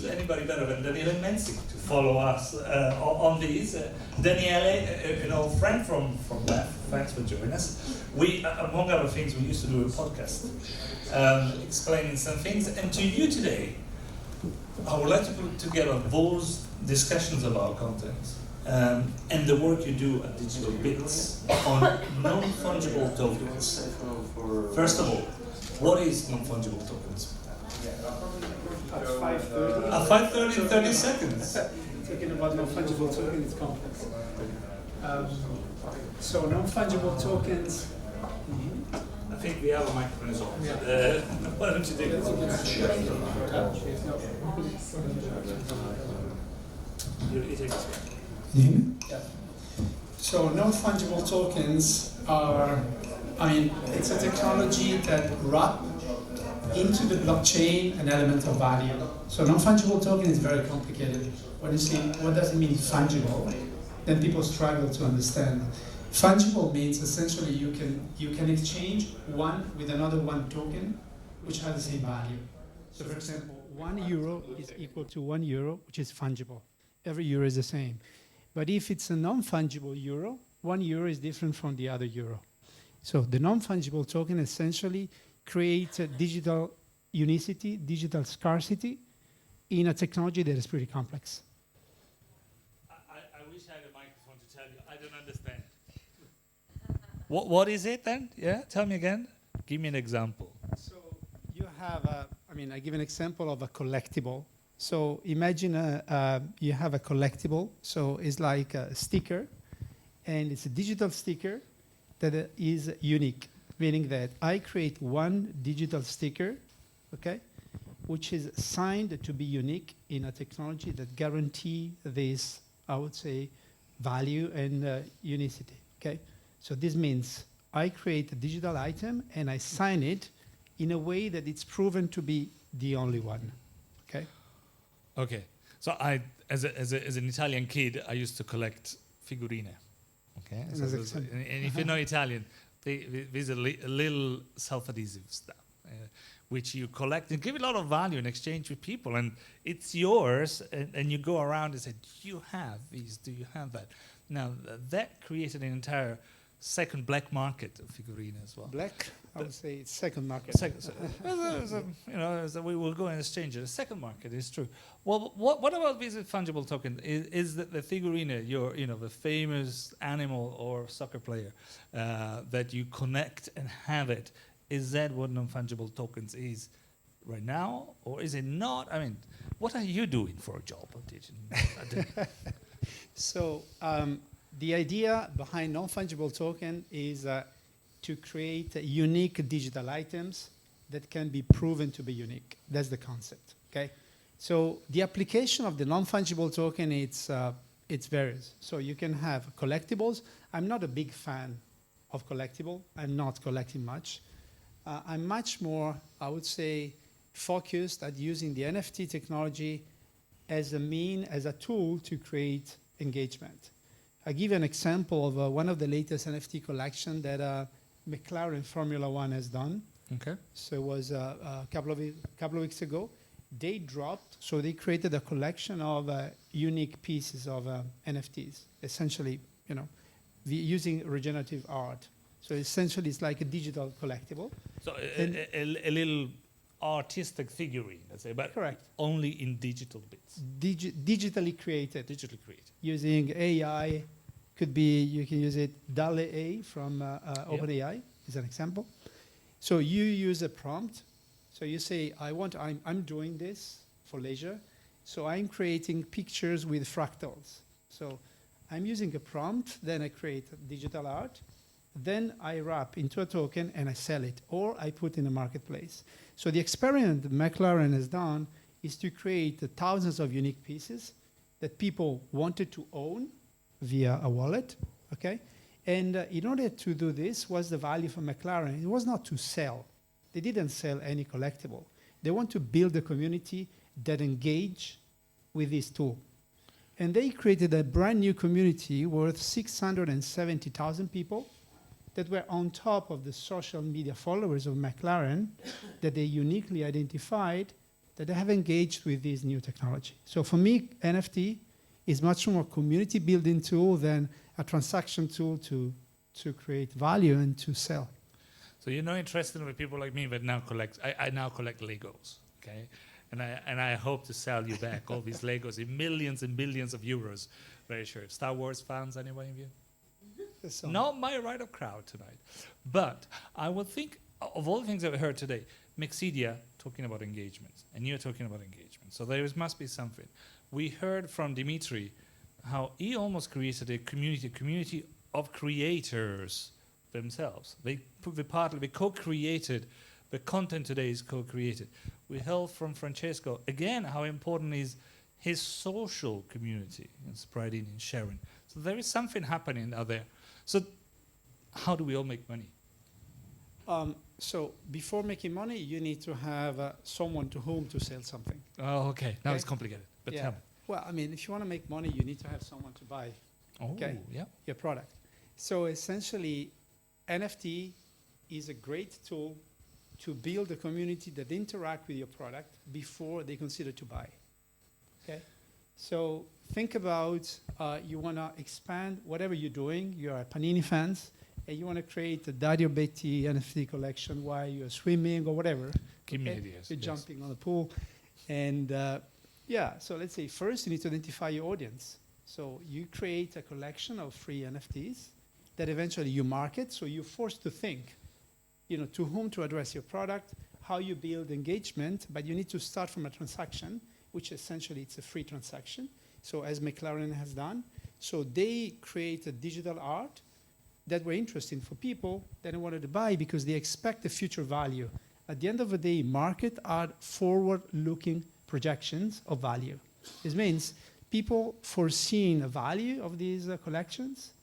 anybody better than Daniele and Mensi to follow us on these. Daniele, an old friend from LEF, thanks for joining us. We, among other things, we used to do a podcast explaining some things. And to you today, I would like to put together those discussions about content and the work you do at DigitalBits on non-fungible tokens. First of all, what is non-fungible tokens? At 5:30. At 5:30 in 30 seconds. Talking about non-fungible tokens, it's complex. So non-fungible tokens. I think the other microphone is on. Yeah. Why don't you take it? You take this one. Yeah. So non-fungible tokens are, it's a technology that wrap into the blockchain an element of value. So non-fungible token is very complicated. When you say, what does it mean fungible? Then people struggle to understand. Fungible means essentially you can exchange one with another one token which has the same value. So for example, €1 is equal to €1, which is fungible. Every euro is the same. But if it's a non-fungible euro, €1 is different from the other euro. So the non-fungible token essentially creates a digital unicity, digital scarcity in a technology that is pretty complex. I wish I had a microphone to tell you. I don't understand. What is it then? Yeah, tell me again. Give me an example. So you have I give an example of a collectible. So imagine you have a collectible. So it's like a sticker, and it's a digital sticker that is unique, meaning that I create one digital sticker, okay, which is signed to be unique in a technology that guarantee this, I would say, value and unicity, okay? So this means I create a digital item and I sign it in a way that it's proven to be the only one, okay? Okay, so I, as an Italian kid, I used to collect figurine. Okay, so and if you know Italian, there's a little self-adhesive stuff, which you collect and give a lot of value in exchange with people, and it's yours, and you go around and say, do you have these? Do you have that? Now, that created an entire second black market of figurine as well. Black? I would say it's second market. We will go and exchange it. The second market is true. Well, what about this fungible token? Is that the figurine, the famous animal or soccer player that you connect and have it? Is that what non-fungible tokens is right now, or is it not? I mean, what are you doing for a job? So the idea behind non-fungible token is to create unique digital items that can be proven to be unique. That's the concept, okay? So the application of the non-fungible token, it's various. So you can have collectibles. I'm not a big fan of collectible. I'm not collecting much. I'm much more, I would say, focused at using the NFT technology as a tool to create engagement. I'll give you an example of one of the latest NFT collection that McLaren Formula One has done. Okay. So it was a couple of weeks ago. They dropped, so they created a collection of unique pieces of NFTs, essentially, using regenerative art. So essentially, it's like a digital collectible. So a little artistic figurine, let's say, but correct. Only in digital bits. Digitally created. Digitally created. Using AI, you can use it DALL-E from OpenAI is an example. So you use a prompt. So you say, I'm doing this for leisure. So I'm creating pictures with fractals. So I'm using a prompt, then I create digital art. Then I wrap into a token and I sell it, or I put in a marketplace. So the experiment that McLaren has done is to create thousands of unique pieces that people wanted to own via a wallet, okay? And in order to do this, what's the value for McLaren? It was not to sell. They didn't sell any collectible. They want to build a community that engage with this tool. And they created a brand new community worth 670,000 people that were on top of the social media followers of McLaren that they uniquely identified that they have engaged with this new technology. So for me, NFT is much more community building tool than a transaction tool to create value and to sell. So you're not interested with people like me that now collect. I now collect Legos, okay, and I hope to sell you back all these Legos in millions and billions of euros. Very sure. Star Wars fans, anyone of you? Not my right of crowd tonight, but I would think of all the things that we heard today. Mexidia talking about engagements, and you're talking about engagement. So there must be something. We heard from Dimitri how he almost created a community of creators themselves. They co-created. The content today is co-created. We heard from Francesco again how important is his social community and spreading and sharing. So there is something happening out there. So how do we all make money? So before making money, you need to have someone to whom to sell something. Oh, okay. Now it's complicated. But tell me. Well, I mean, if you want to make money, you need to have someone to buy your product. So essentially, NFT is a great tool to build a community that interact with your product before they consider to buy. Okay? So think about you want to expand whatever you're doing. You are Panini fans, and you want to create a Dario Betti NFT collection while you're swimming or whatever. Give me ideas. You're jumping on the pool. And so let's say first you need to identify your audience. So you create a collection of free NFTs that eventually you market. So you're forced to think, to whom to address your product, how you build engagement, but you need to start from a transaction, which essentially it's a free transaction. So as McLaren has done. So they create a digital art that were interesting for people that they wanted to buy because they expect a future value. At the end of the day, market are forward-looking projections of value. This means people foreseeing a value of these collections,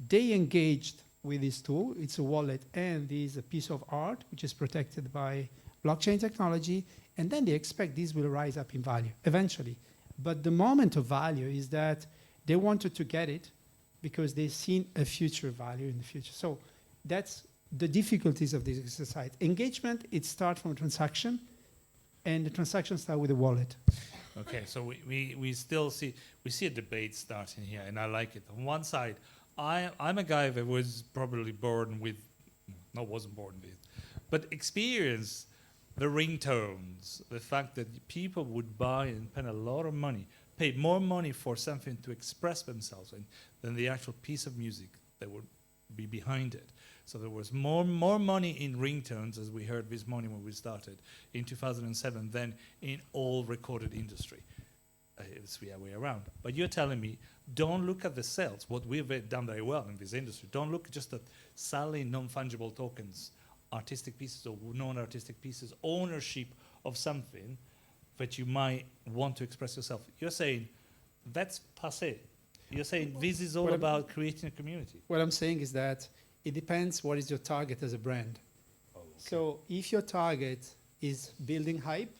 they engaged with this tool. It's a wallet and this a piece of art, which is protected by blockchain technology, and then they expect this will rise up in value eventually. But the moment of value is that they wanted to get it because they've seen a future value in the future. So that's the difficulties of this exercise. Engagement, it starts from a transaction, and the transaction starts with a wallet. Okay, so we still see a debate starting here, and I like it. On one side, I'm a guy that was probably born with, wasn't born with, but experienced the ringtones, the fact that people would buy and spend a lot of money, pay more money for something to express themselves than the actual piece of music that would be behind it. So there was more money in ringtones, as we heard this morning when we started, in 2007 than in all recorded industry. It's the other way around. But you're telling me, don't look at the sales, what we've done very well in this industry. Don't look just at selling non-fungible tokens, artistic pieces or non-artistic pieces, ownership of something that you might want to express yourself. You're saying that's passé. You're saying this is all about creating a community. What I'm saying is that it depends what is your target as a brand. Oh, okay. So if your target is building hype,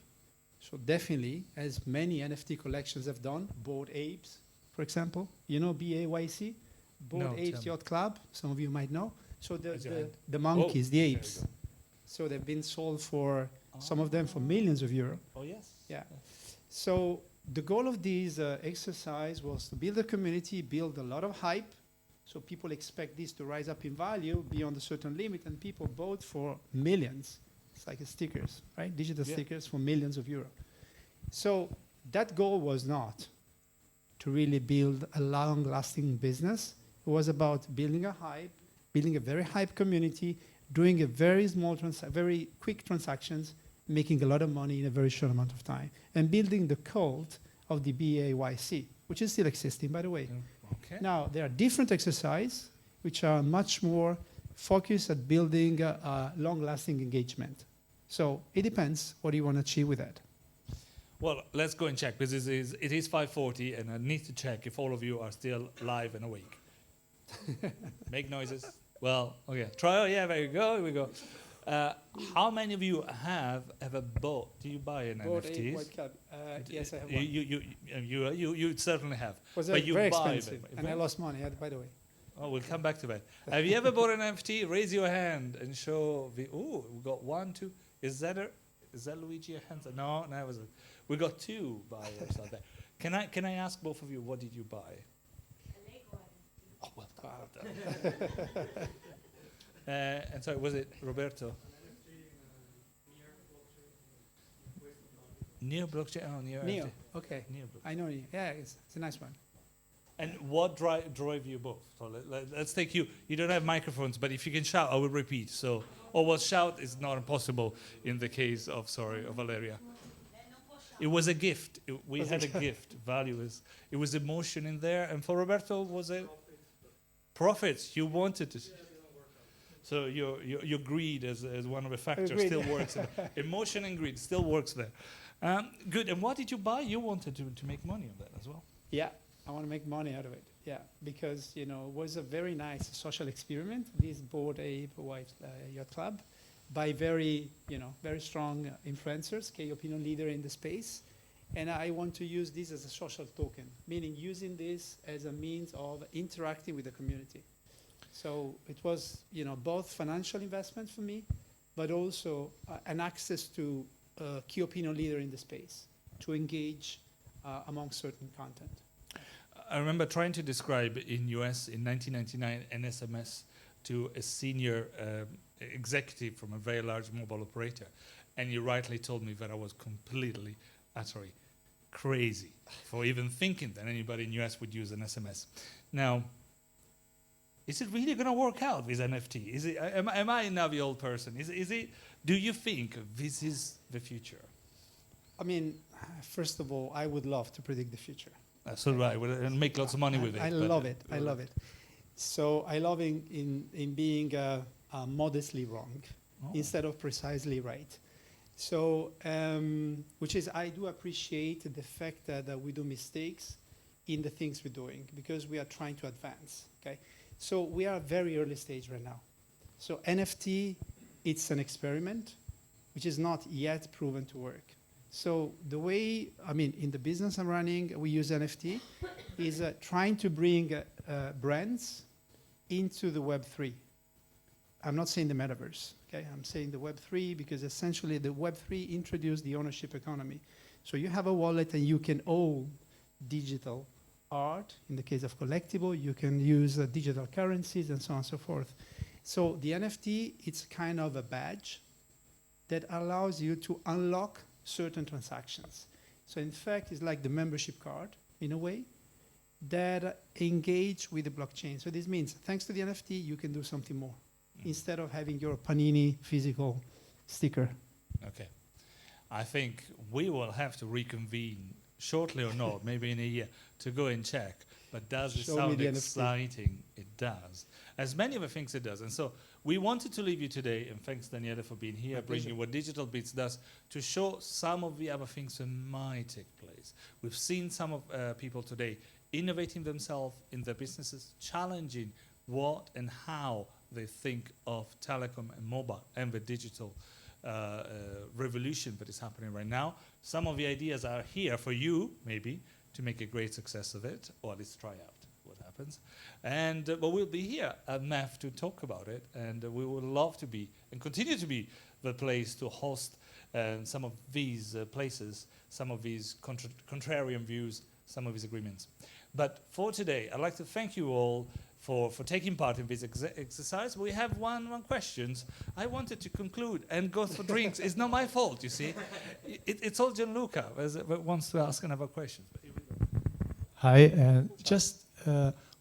so definitely, as many NFT collections have done, Bored Apes, for example, BAYC, Bored Apes Yacht Club, some of you might know. So the monkeys, the apes. So they've been sold for, some of them for millions of euros. Oh, yes. Yeah. So the goal of this exercise was to build a community, build a lot of hype, so people expect this to rise up in value beyond a certain limit, and people bought for millions. It's like stickers, right? Digital stickers for millions of euros. So that goal was not to really build a long-lasting business. It was about building a hype, building a very hype community, doing a very small, very quick transactions, making a lot of money in a very short amount of time, and building the cult of the BAYC, which is still existing, by the way. Okay. Now, there are different exercises which are much more focused at building a long-lasting engagement. So it depends what you want to achieve with that. Well, let's go and check, because it is 5:40, and I need to check if all of you are still live and awake. Make noises. Well, okay. Try. Yeah, there you go. Here we go. How many of you have ever bought? Do you buy an NFTs? Yes, I have one. You certainly have. Was but you very buy expensive, them. and I lost money, by the way. Oh, we'll come back to that. Have you ever bought an NFT? Raise your hand and show the. Oh, we got 1, 2. Is Is that Luigi Hansen? No, it was. We got two buyers out there. Can I ask both of you, what did you buy? Oh, well done. And so was it Roberto? Near blockchain. Oh, near. Neo, okay. Near blockchain. I know you. Yeah, it's a nice one. And what drove you both? So let's take you. You don't have microphones, but if you can shout, I will repeat. So, shout is not possible in the case of Valeria. It was a gift. We had a gift. Value is. It was emotion in there. And for Roberto, was it profits? You wanted to. So your greed as one of the factors still works. Emotion and greed still works there. Good. And what did you buy? You wanted to make money on that as well. Yeah, I want to make money out of it. Yeah, because it was a very nice social experiment. This Bored Ape White Yacht Club, by very strong influencers, key opinion leader in the space, and I want to use this as a social token, meaning using this as a means of interacting with the community. So it was both financial investment for me, but also an access to a key opinion leader in the space to engage among certain content. I remember trying to describe in US in 1999 an SMS to a senior executive from a very large mobile operator, and you rightly told me that I was completely, utterly crazy for even thinking that anybody in US would use an SMS. Now, is it really going to work out with NFT? Is it? Am I now the old person? Is it? Do you think this is the future? I mean, first of all, I would love to predict the future. So do I. And make lots of money with it. I love it. I love it. So I love in being modestly wrong instead of precisely right. So, which is, I do appreciate the fact that we do mistakes in the things we're doing because we are trying to advance. Okay. So we are very early stage right now. So NFT, it's an experiment, which is not yet proven to work. So the way, in the business I'm running, we use NFT, is trying to bring brands into the Web3. I'm not saying the metaverse, okay? I'm saying the Web3 because essentially the Web3 introduced the ownership economy. So you have a wallet and you can own digital art. In the case of collectible, you can use digital currencies and so on and so forth. So the NFT, it's kind of a badge that allows you to unlock certain transactions. So in fact, it's like the membership card, in a way, that engage with the blockchain. So this means, thanks to the NFT, you can do something more, instead of having your Panini physical sticker. Okay. I think we will have to reconvene shortly or not, maybe in a year, to go and check. But does it sound exciting? It does. As many of the things it does. And so we wanted to leave you today, and thanks Daniele for being here, bringing you what DigitalBits does, to show some of the other things that might take place. We've seen some of people today innovating themselves in their businesses, challenging what and how they think of telecom and mobile and the digital revolution that is happening right now. Some of the ideas are here for you, maybe, to make a great success of it, or at least try out what happens. And but we'll be here at MEF to talk about it, and we would love to be, and continue to be, the place to host some of these places, some of these contrarian views, some of these agreements. But for today, I'd like to thank you all for taking part in this exercise. We have one question. I wanted to conclude and go for drinks. It's not my fault, you see. It's all Gianluca that wants to ask another question. Hi,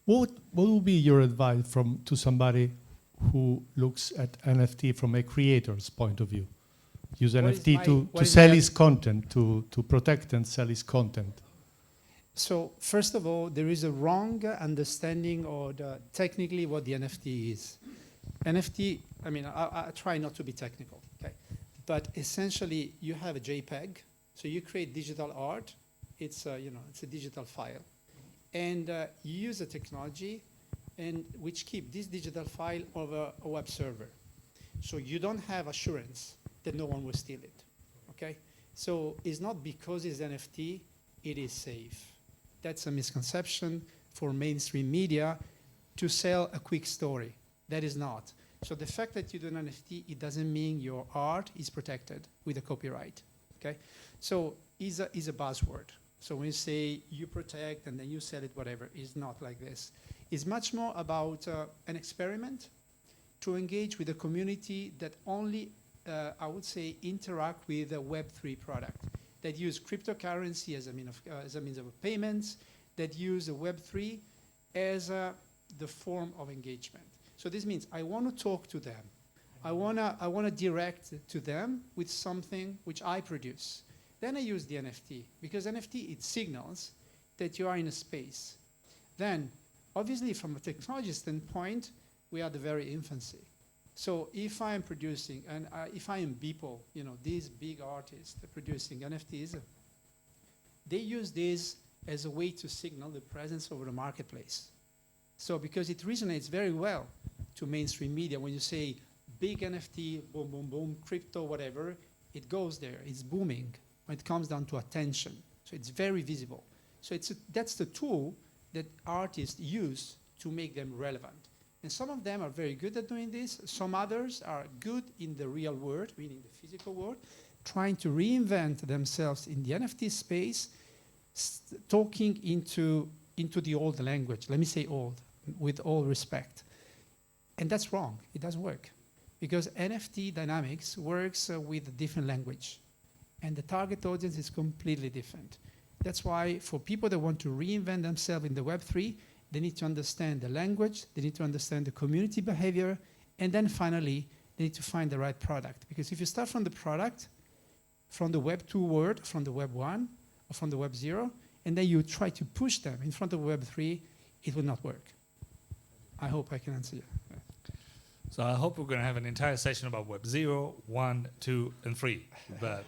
what would be your advice to somebody who looks at NFT from a creator's point of view? Use NFT to sell his content, to protect and sell his content. So first of all, there is a wrong understanding of technically what the NFT is. NFT, I try not to be technical, okay? But essentially, you have a JPEG, so you create digital art. It's a digital file, and you use a technology, which keep this digital file over a web server. So you don't have assurance that no one will steal it, okay? So it's not because it's NFT, it is safe. That's a misconception for mainstream media to sell a quick story. That is not. So the fact that you do an NFT, it doesn't mean your art is protected with a copyright. Okay, so is a buzzword. So when you say you protect and then you sell it, whatever, it's not like this. It's much more about an experiment to engage with a community that only, I would say, interact with a Web3 product, that use cryptocurrency as a means of payments, that use a Web3 as the form of engagement. So this means I want to talk to them. I wanna direct to them with something which I produce. Then I use the NFT, because NFT, it signals that you are in a space. Then, obviously, from a technology standpoint, we are at the very infancy. So if I am producing, and if I am Beeple, these big artists producing NFTs, they use this as a way to signal the presence of the marketplace. So because it resonates very well to mainstream media, when you say big NFT, boom, boom, boom, crypto, whatever, it goes there, it's booming when it comes down to attention. So it's very visible. So that's the tool that artists use to make them relevant. And some of them are very good at doing this. Some others are good in the real world, meaning the physical world, trying to reinvent themselves in the NFT space, talking into the old language. Let me say old, with all respect. And that's wrong. It doesn't work. Because NFT dynamics works with a different language. And the target audience is completely different. That's why for people that want to reinvent themselves in the Web3, they need to understand the language, they need to understand the community behavior, and then finally, they need to find the right product. Because if you start from the product, from the Web 2 world, from the Web 1, or from the Web 0, and then you try to push them in front of Web 3, it will not work. I hope I can answer you. So I hope we're going to have an entire session about Web 0, 1, 2, and 3. But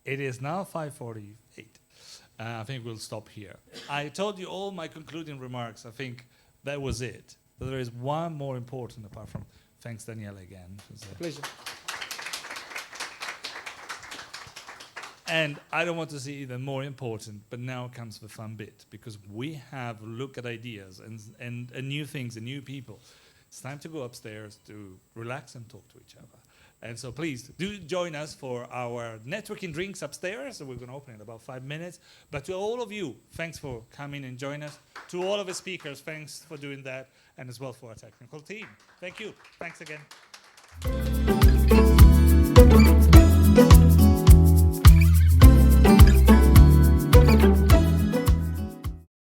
it is now 5:48. I think we'll stop here. I told you all my concluding remarks. I think that was it. But there is one more important apart from thanks, Daniele, again. Pleasure. And I don't want to see even more important, but now comes the fun bit, because we have looked at ideas and new things and new people. It's time to go upstairs to relax and talk to each other. And so please do join us for our networking drinks upstairs. So we're going to open in about 5 minutes. But to all of you, thanks for coming and joining us. To all of the speakers, thanks for doing that. And as well for our technical team. Thank you. Thanks again.